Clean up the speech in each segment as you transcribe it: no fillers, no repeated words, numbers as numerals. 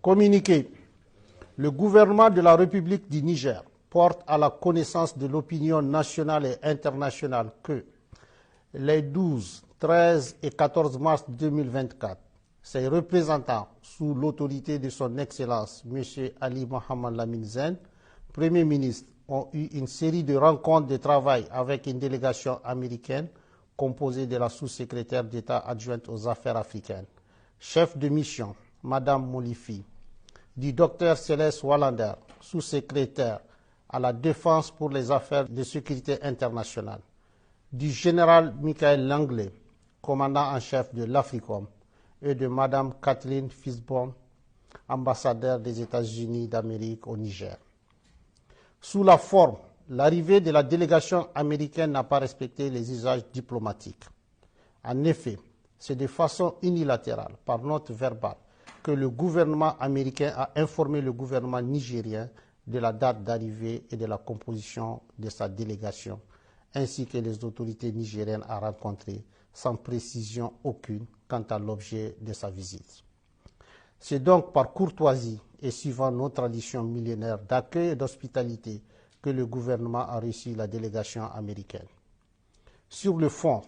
Communiqué. Le gouvernement de la République du Niger porte à la connaissance de l'opinion nationale et internationale que les 12, 13 et 14 mars 2024, ses représentants, sous l'autorité de son Excellence M. Ali Mohamed Lamine Zen, Premier ministre, ont eu une série de rencontres de travail avec une délégation américaine composée de la sous-secrétaire d'État adjointe aux affaires africaines, chef de mission, Mme Molifi, du Dr Céleste Wallander, sous-secrétaire à la défense pour les affaires de sécurité internationale, du général Michael Langley, commandant en chef de l'Africom, et de Mme Kathleen Fisborn, ambassadeur des États-Unis d'Amérique au Niger. Sous la forme, l'arrivée de la délégation américaine n'a pas respecté les usages diplomatiques. En effet, c'est de façon unilatérale, par note verbale, que le gouvernement américain a informé le gouvernement nigérien de la date d'arrivée et de la composition de sa délégation, ainsi que les autorités nigériennes à rencontrer, sans précision aucune quant à l'objet de sa visite. C'est donc par courtoisie et suivant nos traditions millénaires d'accueil et d'hospitalité que le gouvernement a reçu la délégation américaine. Sur le fond,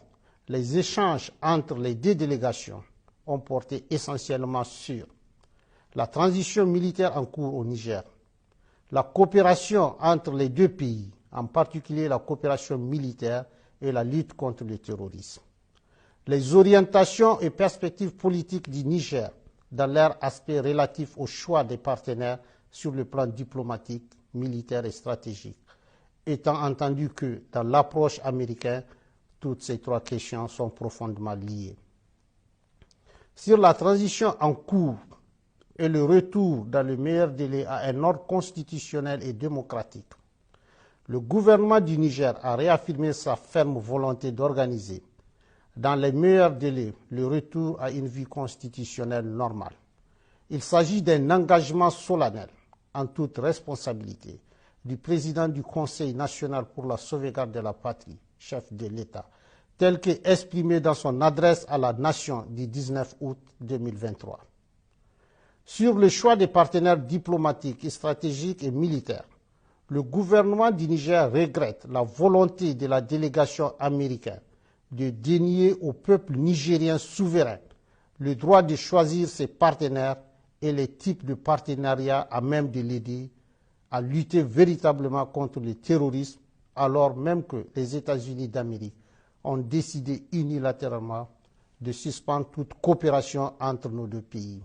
les échanges entre les deux délégations ont porté essentiellement sur la transition militaire en cours au Niger, la coopération entre les deux pays, en particulier la coopération militaire et la lutte contre le terrorisme, les orientations et perspectives politiques du Niger dans leur aspect relatif au choix des partenaires sur le plan diplomatique, militaire et stratégique, étant entendu que dans l'approche américaine, toutes ces trois questions sont profondément liées. Sur la transition en cours et le retour dans le meilleur délai à un ordre constitutionnel et démocratique, le gouvernement du Niger a réaffirmé sa ferme volonté d'organiser, dans les meilleurs délais, le retour à une vie constitutionnelle normale. Il s'agit d'un engagement solennel, en toute responsabilité, du président du Conseil national pour la sauvegarde de la patrie, chef de l'État, tel qu'exprimé dans son adresse à la nation du 19 août 2023. Sur le choix des partenaires diplomatiques, stratégiques et militaires, le gouvernement du Niger regrette la volonté de la délégation américaine de dénier au peuple nigérien souverain le droit de choisir ses partenaires et les types de partenariats à même de l'aider à lutter véritablement contre le terrorisme, alors même que les États-Unis d'Amérique ont décidé unilatéralement de suspendre toute coopération entre nos deux pays.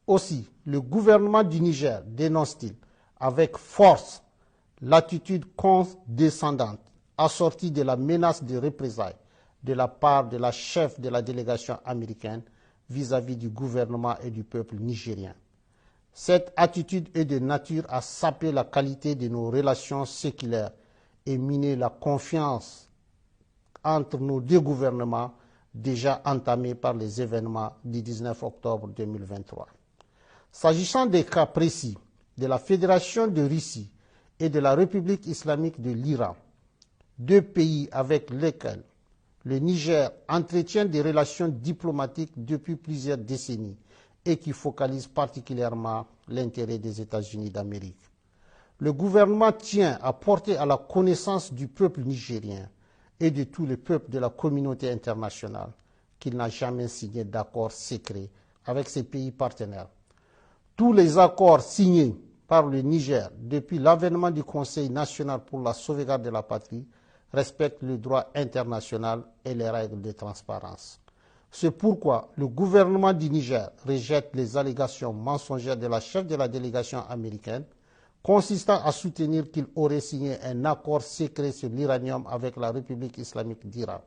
Aussi, le gouvernement du Niger dénonce-t-il avec force l'attitude condescendante assortie de la menace de représailles de la part de la chef de la délégation américaine vis-à-vis du gouvernement et du peuple nigérien. Cette attitude est de nature à saper la qualité de nos relations séculaires et miner la confiance entre nos deux gouvernements déjà entamés par les événements du 19 octobre 2023. S'agissant des cas précis de la Fédération de Russie et de la République islamique de l'Iran, deux pays avec lesquels le Niger entretient des relations diplomatiques depuis plusieurs décennies et qui focalisent particulièrement l'intérêt des États-Unis d'Amérique. Le gouvernement tient à porter à la connaissance du peuple nigérien et de tous les peuples de la communauté internationale qu'il n'a jamais signé d'accord secret avec ses pays partenaires. Tous les accords signés par le Niger depuis l'avènement du Conseil national pour la sauvegarde de la patrie respectent le droit international et les règles de transparence. C'est pourquoi le gouvernement du Niger rejette les allégations mensongères de la chef de la délégation américaine consistant à soutenir qu'il aurait signé un accord secret sur l'uranium avec la République islamique d'Iran.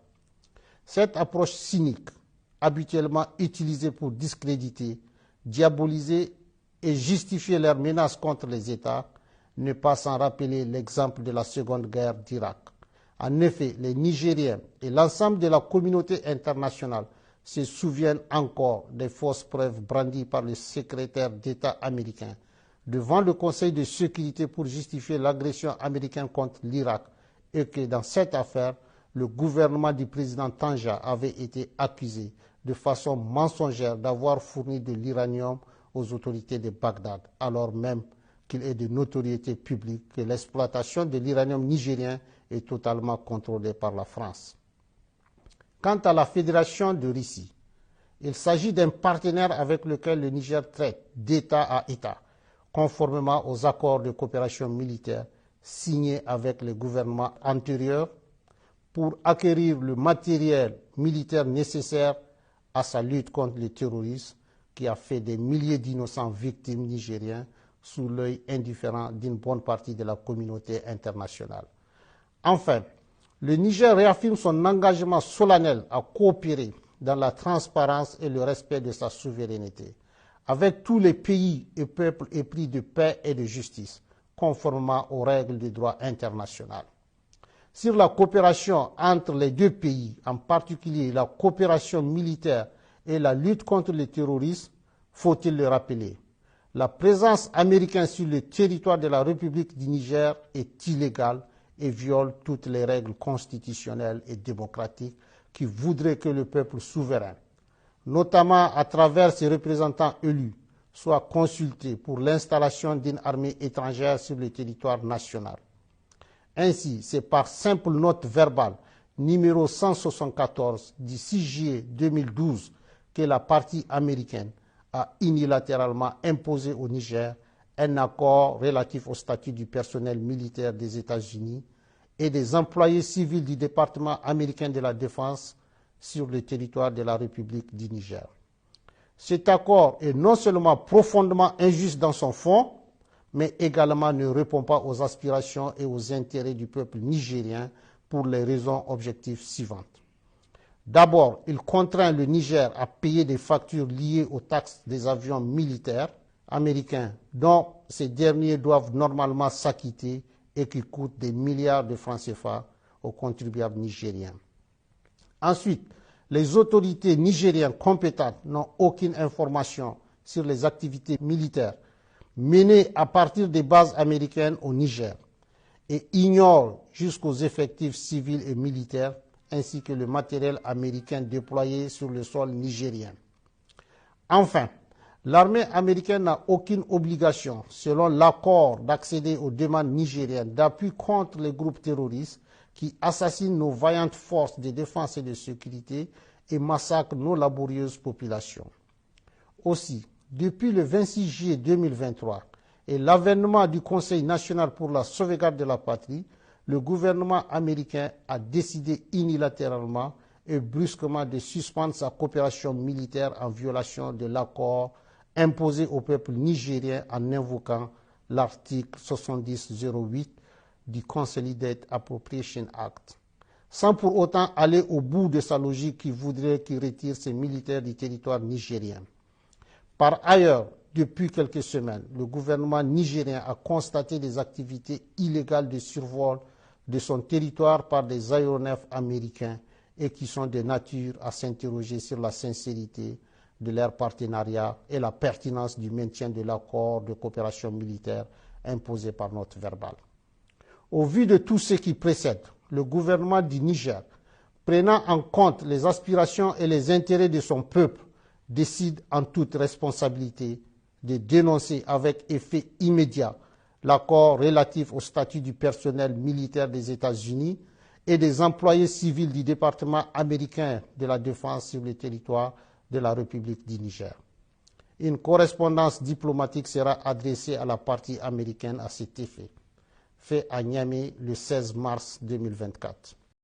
Cette approche cynique, habituellement utilisée pour discréditer, diaboliser et justifier leurs menaces contre les États, n'est pas sans rappeler l'exemple de la Seconde Guerre d'Irak. En effet, les Nigériens et l'ensemble de la communauté internationale se souviennent encore des fausses preuves brandies par le secrétaire d'État américain devant le Conseil de sécurité pour justifier l'agression américaine contre l'Irak et que dans cette affaire, le gouvernement du président Tanja avait été accusé de façon mensongère d'avoir fourni de l'uranium aux autorités de Bagdad, alors même qu'il est de notoriété publique que l'exploitation de l'uranium nigérien est totalement contrôlée par la France. Quant à la Fédération de Russie, il s'agit d'un partenaire avec lequel le Niger traite d'État à État, conformément aux accords de coopération militaire signés avec les gouvernements antérieurs pour acquérir le matériel militaire nécessaire à sa lutte contre le terrorisme qui a fait des milliers d'innocents victimes nigériens sous l'œil indifférent d'une bonne partie de la communauté internationale. Enfin, le Niger réaffirme son engagement solennel à coopérer dans la transparence et le respect de sa souveraineté avec tous les pays et peuples épris de paix et de justice, conformément aux règles du droit international. Sur la coopération entre les deux pays, en particulier la coopération militaire et la lutte contre le terrorisme, faut-il le rappeler, la présence américaine sur le territoire de la République du Niger est illégale et viole toutes les règles constitutionnelles et démocratiques qui voudraient que le peuple souverain, notamment à travers ses représentants élus, soit consulté pour l'installation d'une armée étrangère sur le territoire national. Ainsi, c'est par simple note verbale numéro 174 du 6 juillet 2012 que la partie américaine a unilatéralement imposé au Niger un accord relatif au statut du personnel militaire des États-Unis et des employés civils du département américain de la Défense sur le territoire de la République du Niger. Cet accord est non seulement profondément injuste dans son fond, mais également ne répond pas aux aspirations et aux intérêts du peuple nigérien pour les raisons objectives suivantes. D'abord, il contraint le Niger à payer des factures liées aux taxes des avions militaires américains dont ces derniers doivent normalement s'acquitter et qui coûtent des milliards de francs CFA aux contribuables nigériens. Ensuite, les autorités nigériennes compétentes n'ont aucune information sur les activités militaires menées à partir des bases américaines au Niger et ignorent jusqu'aux effectifs civils et militaires ainsi que le matériel américain déployé sur le sol nigérien. Enfin, l'armée américaine n'a aucune obligation, selon l'accord, d'accéder aux demandes nigériennes d'appui contre les groupes terroristes qui assassinent nos vaillantes forces de défense et de sécurité et massacrent nos laborieuses populations. Aussi, depuis le 26 juillet 2023 et l'avènement du Conseil national pour la sauvegarde de la patrie, le gouvernement américain a décidé unilatéralement et brusquement de suspendre sa coopération militaire en violation de l'accord imposé au peuple nigérien en invoquant l'article 7008 du Consolidated Appropriation Act, sans pour autant aller au bout de sa logique qui voudrait qu'il retire ses militaires du territoire nigérien. Par ailleurs, depuis quelques semaines, le gouvernement nigérien a constaté des activités illégales de survol de son territoire par des aéronefs américains et qui sont de nature à s'interroger sur la sincérité de leur partenariat et la pertinence du maintien de l'accord de coopération militaire imposé par note verbale. Au vu de tout ce qui précède, le gouvernement du Niger, prenant en compte les aspirations et les intérêts de son peuple, décide en toute responsabilité de dénoncer avec effet immédiat l'accord relatif au statut du personnel militaire des États-Unis et des employés civils du département américain de la Défense sur le territoire de la République du Niger. Une correspondance diplomatique sera adressée à la partie américaine à cet effet, fait à Niamey le 16 mars 2024.